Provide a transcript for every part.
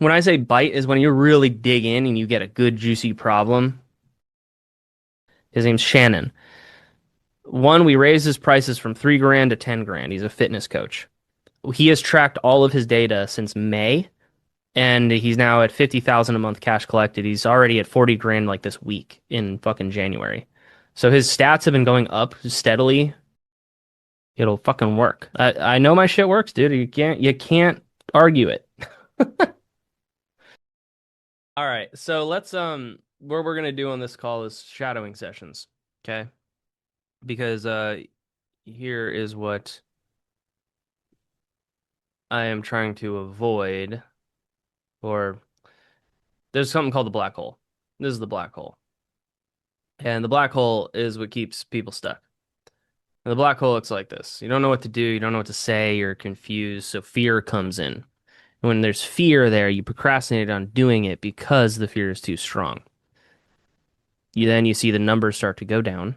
When I say bite is when you really dig in and you get a good juicy problem. His name's Shannon. One, we raised his prices from 3 grand to 10 grand. He's a fitness coach. He has tracked all of his data since May, and he's now at 50,000 a month cash collected. He's already at 40 grand like this week in fucking January. So his stats have been going up steadily. It'll fucking work. I know my shit works, dude. You can't argue it. All right. So let's what we're gonna do on this call is shadowing sessions. Okay? Because here is what I am trying to avoid, or there's something called the black hole. This is the black hole. And the black hole is what keeps people stuck. And the black hole looks like this. You don't know what to do, you don't know what to say, you're confused, so fear comes in. And when there's fear there, you procrastinate on doing it because the fear is too strong. You see the numbers start to go down.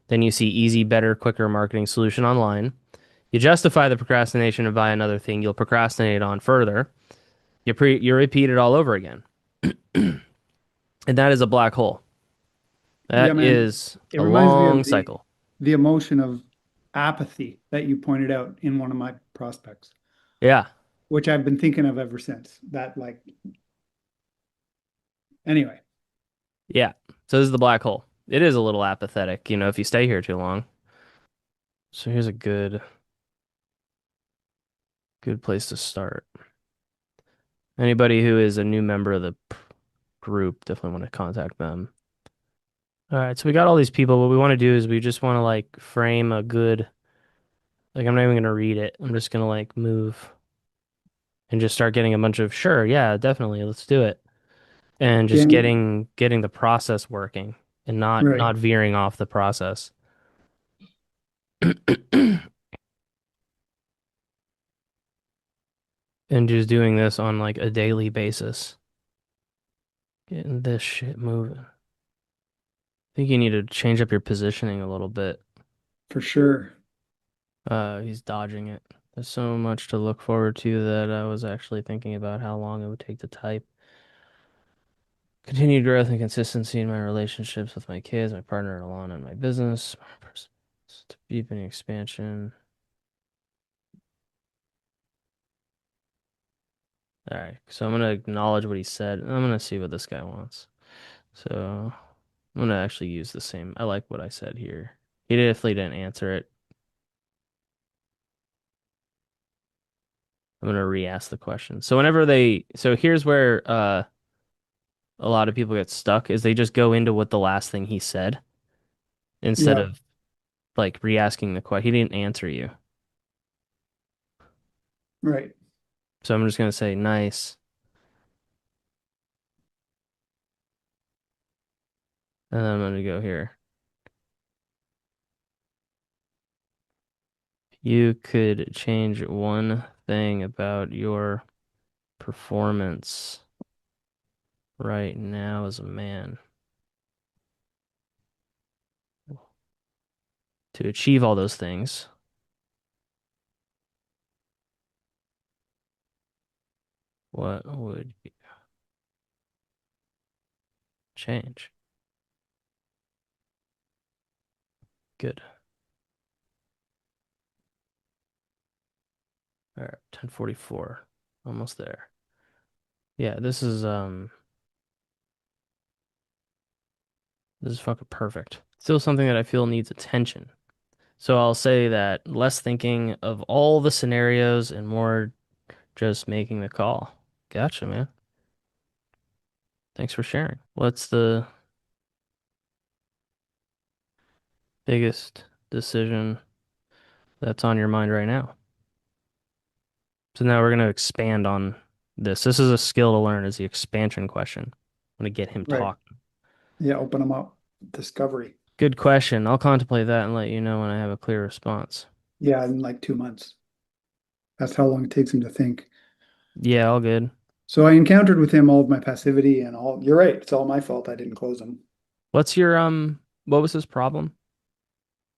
Then you see easy, better, quicker marketing solution online. You justify the procrastination and buy another thing you'll procrastinate on further. You repeat it all over again. And that is a black hole. Yeah, That man. is It a reminds me long of cycle. the emotion of apathy that you pointed out in one of my prospects, Yeah. which I've been thinking of ever since. Anyway, Yeah. So this is the black hole. It is a little apathetic, if you stay here too long. So here's a good place to start. Anybody who is a new member of the group definitely want to contact them. All right, so we got all these people. What we want to do is we just want to like frame a good, like I'm not even gonna read it. I'm just gonna like move and just start getting a bunch of sure, yeah, definitely, let's do it. And just Dan, getting the process working and not right. not veering off the process. And just doing this on like a daily basis. Getting this shit moving. I think you need to change up your positioning a little bit. For sure. He's dodging it. There's so much to look forward to that I was actually thinking about how long it would take to type. Continued growth and consistency in my relationships with my kids, my partner, Alana, and my business. Deepening expansion. All right, so I'm gonna acknowledge what he said, and I'm gonna see what this guy wants. So I'm gonna actually use the same. I like what I said here. He definitely didn't answer it. I'm gonna re-ask the question. So here's where a lot of people get stuck is they just go into what the last thing he said instead Yeah, of like re-asking the question. He didn't answer you. right. So I'm just gonna say nice, and then I'm gonna go here. You could change one thing about your performance right now as a man to achieve all those things. What would you change? Good. All right, 10:44. Almost there. Yeah, this is fucking perfect. Still something that I feel needs attention. So I'll say that less thinking of all the scenarios and more just making the call. Gotcha, man. Thanks for sharing. What's the biggest decision that's on your mind right now? So now we're going to expand on this. This is a skill to learn is the expansion question. I'm going to get him Right. talking. Yeah, open them up. Discovery. Good question. I'll contemplate that and let you know when I have a clear response. Yeah, in like 2 months. That's how long it takes him to think. Yeah, all good. So I encountered with him all of my passivity and all. You're right. It's all my fault. I didn't close him. What's your what was his problem?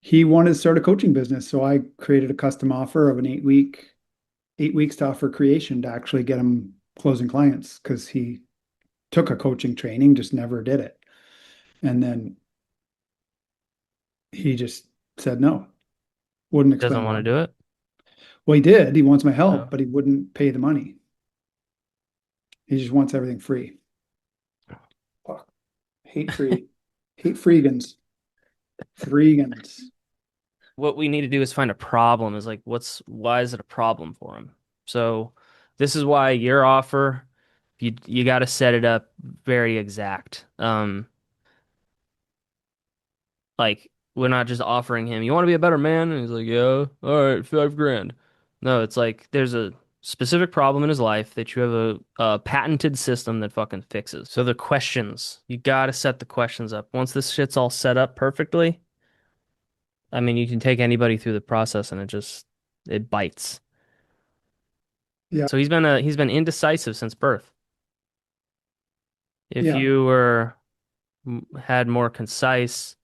He wanted to start a coaching business, so I created a custom offer of an 8 weeks to offer creation to actually get him. closing clients because he took a coaching training, just never did it. And then he just said no, wouldn't Doesn't explain want why. to do it. Well, he did. He wants my help, Oh. but he wouldn't pay the money. He just wants everything free. Fuck. Hate free. Hate freegans. Freegans. What we need to do is find a problem. Is like, why is it a problem for him? So this is why your offer, you got to set it up very exact. Like we're not just offering him, you want to be a better man? And he's like, yeah, all right, 5 grand. No, it's like there's a specific problem in his life that you have a patented system that fucking fixes. So the questions, you got to set the questions up. Once this shit's all set up perfectly, I mean, you can take anybody through the process and it bites. Yeah. So he's been indecisive since birth. If Yeah. you were had more concise,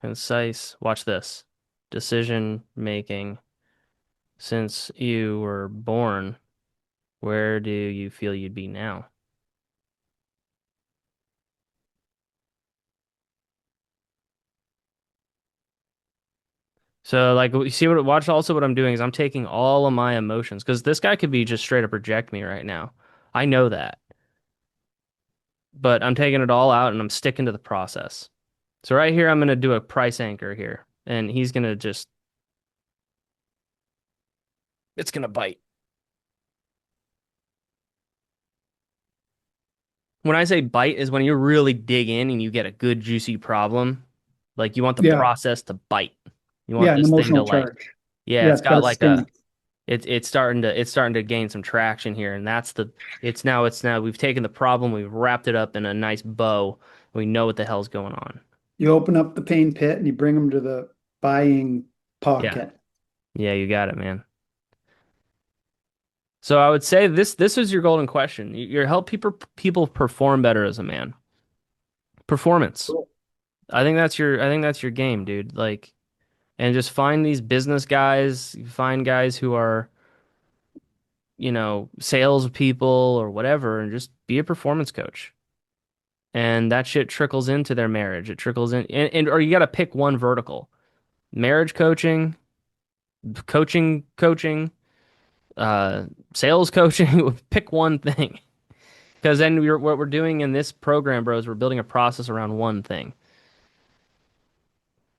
watch this, decision making since you were born, where do you feel you'd be now? So like you see what watch also what I'm doing is I'm taking all of my emotions because this guy could be just straight up reject me right now. I know that. But I'm taking it all out and I'm sticking to the process. So right here I'm gonna do a price anchor here and he's gonna just it's gonna bite. When I say bite is when you really dig in and you get a good juicy problem. Like you want the Yeah. process to bite. You want Yeah. An this thing to emotional like, charge. yeah, Yeah. it's It's got got to like a stink. it's starting to gain some traction here, and that's the it's now we've taken the problem, we've wrapped it up in a nice bow. We know what the hell's going on. You open up the pain pit and you bring them to the buying Yeah. pocket. Yeah, you got it, man. So I would say this is your golden question. You help people perform better as a man. Performance. Cool. I think that's your game, dude. Like and just find these business guys, find guys who are, you know, sales people or whatever, and just be a performance coach. And that shit trickles into their marriage. It trickles in, and or you got to pick one vertical: marriage coaching, coaching, uh, sales coaching. Pick one thing, because then what we're doing in this program, bro, is we're building a process around one thing.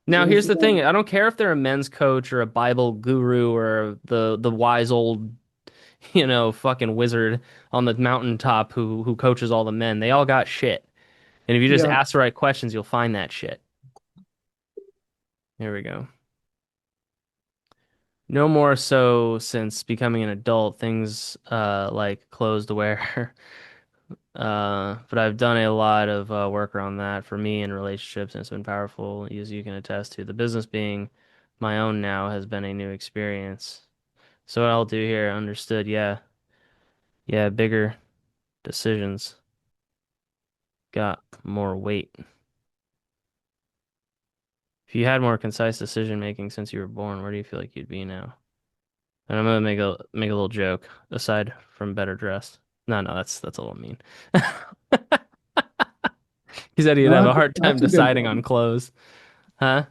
Now, Here's here's the the thing: thing. I don't care if they're a men's coach or a Bible guru or the wise old, you know, fucking wizard on the mountaintop who coaches all the men. They all got shit, and if you just Yeah. ask the right questions, you'll find that shit. Here we go. No more so since becoming an adult, things like clothes to wear. But I've done a lot of work around that for me in relationships, and it's been powerful, as you can attest to. The business being my own now has been a new experience. So what I'll do here, understood, yeah, yeah, bigger decisions got more weight. If you had more concise decision making since you were born, where do you feel like you'd be now? And I'm gonna make a little joke aside from better dressed. No, no, that's a little mean. He said he'd No, have a hard time that's a good deciding on one. clothes. Huh?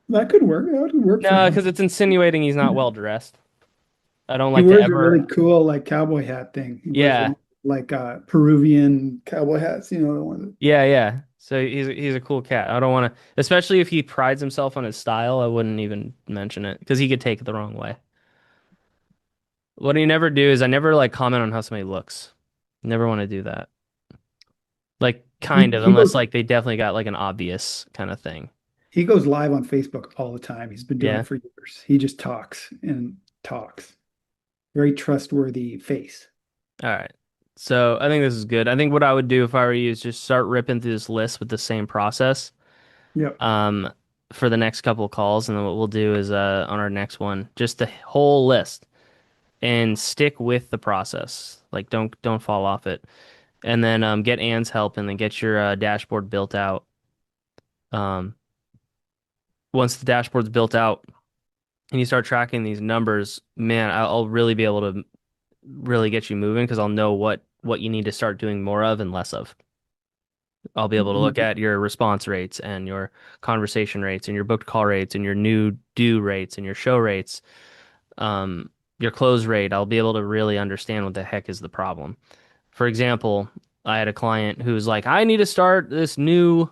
That could work. That could work for No, him. because it's insinuating he's not well dressed. I don't He like to wears a really ever. cool like cowboy hat thing. He wears Yeah, one like Peruvian cowboy hats, the one. yeah, yeah. So he's a cool cat. I don't want to, especially if he prides himself on his style. I wouldn't even mention it because he could take it the wrong way. What I never do is I never like comment on how somebody looks. Never want to do that. Like kind He of, he unless goes like they definitely got like an obvious kind of thing. he goes live on Facebook all the time. He's been doing Yeah. it for years. He just talks and talks. Very trustworthy face. All right. So I think this is good. I think what I would do if I were you is just start ripping through this list with the same process Yep. um for the next couple of calls, and then what we'll do is on our next one, just the whole list and stick with the process. Like don't fall off it. And then get Anne's help and then get your dashboard built out. Um once the dashboard's built out and you start tracking these numbers, man, I'll really be able to really get you moving because I'll know what you need to start doing more of and less of. I'll be able to look at your response rates and your conversation rates and your booked call rates and your new due rates and your show rates, your close rate. I'll be able to really understand what the heck is the problem. For example, I had a client who was like, I need to start this new,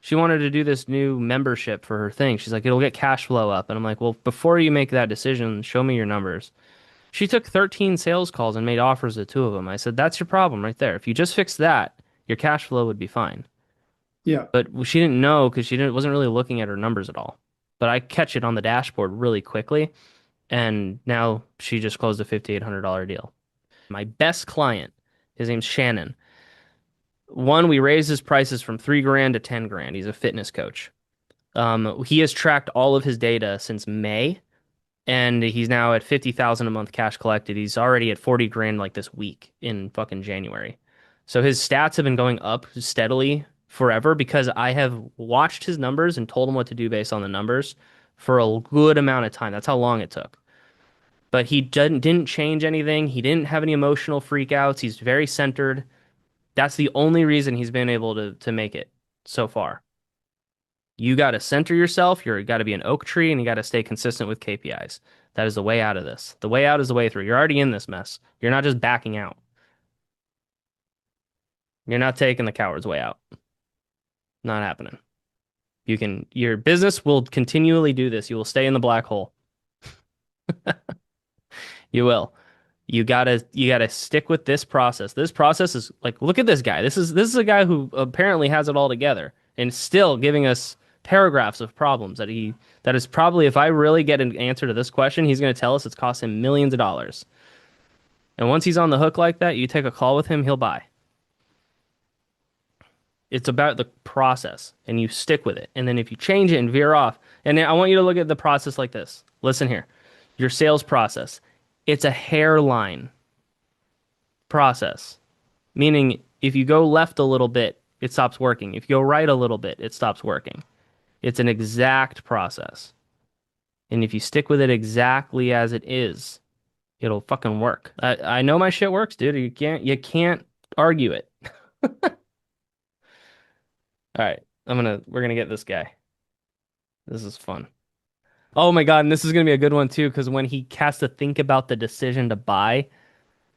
she wanted to do this new membership for her thing. She's like, it'll get cash flow up. And I'm like, well, before you make that decision, show me your numbers. She took 13 sales calls and made offers to two of them. I said, that's your problem right there. If you just fix that, your cash flow would be fine. Yeah. But she didn't know because she didn't wasn't really looking at her numbers at all. But I catch it on the dashboard really quickly, and now she just closed a $5,800 deal. My best client, his name's Shannon. One, we raised his prices from 3 grand to 10 grand. He's a fitness coach. He has tracked all of his data since May, and he's now at 50,000 a month cash collected. He's already at 40 grand like this week in fucking January. So his stats have been going up steadily forever because I have watched his numbers and told him what to do based on the numbers for a good amount of time. That's how long it took. But he didn't change anything. He didn't have any emotional freakouts. He's very centered. That's the only reason he's been able to make it so far. You got to center yourself. You got to be an oak tree and you got to stay consistent with KPIs. That is the way out of this. The way out is the way through. You're already in this mess. You're not just backing out. You're not taking the coward's way out. Not happening. Your business will continually do this. You will stay in the black hole. You will. You gotta stick with this process. This process is like, look at this guy. This is a guy who apparently has it all together and still giving us paragraphs of problems that is probably, if I really get an answer to this question, he's gonna tell us it's cost him millions of dollars. And once he's on the hook like that, you take a call with him, he'll buy. It's about the process and you stick with it. And then if you change it and veer off, and I want you to look at the process like this. Listen here. Your sales process. It's a hairline process. Meaning, if you go left a little bit, it stops working. If you go right a little bit, it stops working. It's an exact process. And if you stick with it exactly as it is, it'll fucking work. I know my shit works, dude. You can't argue it. All right. We're gonna get this guy. This is fun. Oh my God, and this is gonna be a good one too, because when he has to think about the decision to buy,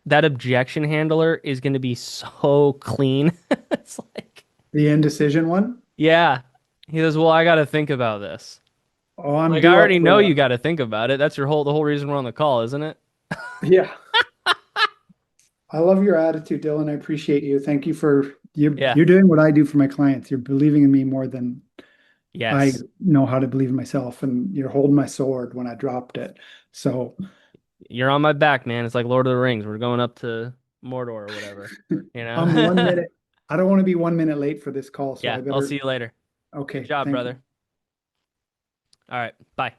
that objection handler is gonna be so clean. It's like, The indecision one. yeah. He says, well, I gotta think about this. Oh, I'm Like, I due up already for know you that. gotta think about it. That's the whole reason we're on the call, isn't it? Yeah. I love your attitude, Dylan. I appreciate you. Thank you for Yeah. you're doing what I do for my clients. You're believing in me more than I Yes. know how to believe in myself, and you're holding my sword when I dropped it. So You're on my back, man. It's like Lord of the Rings. We're going up to Mordor or whatever. You I'm one know? minute. I don't want to be 1 minute late for this call, so I Yeah, I'll see better. you later. Good Okay, job, thank you. brother. All right. Bye.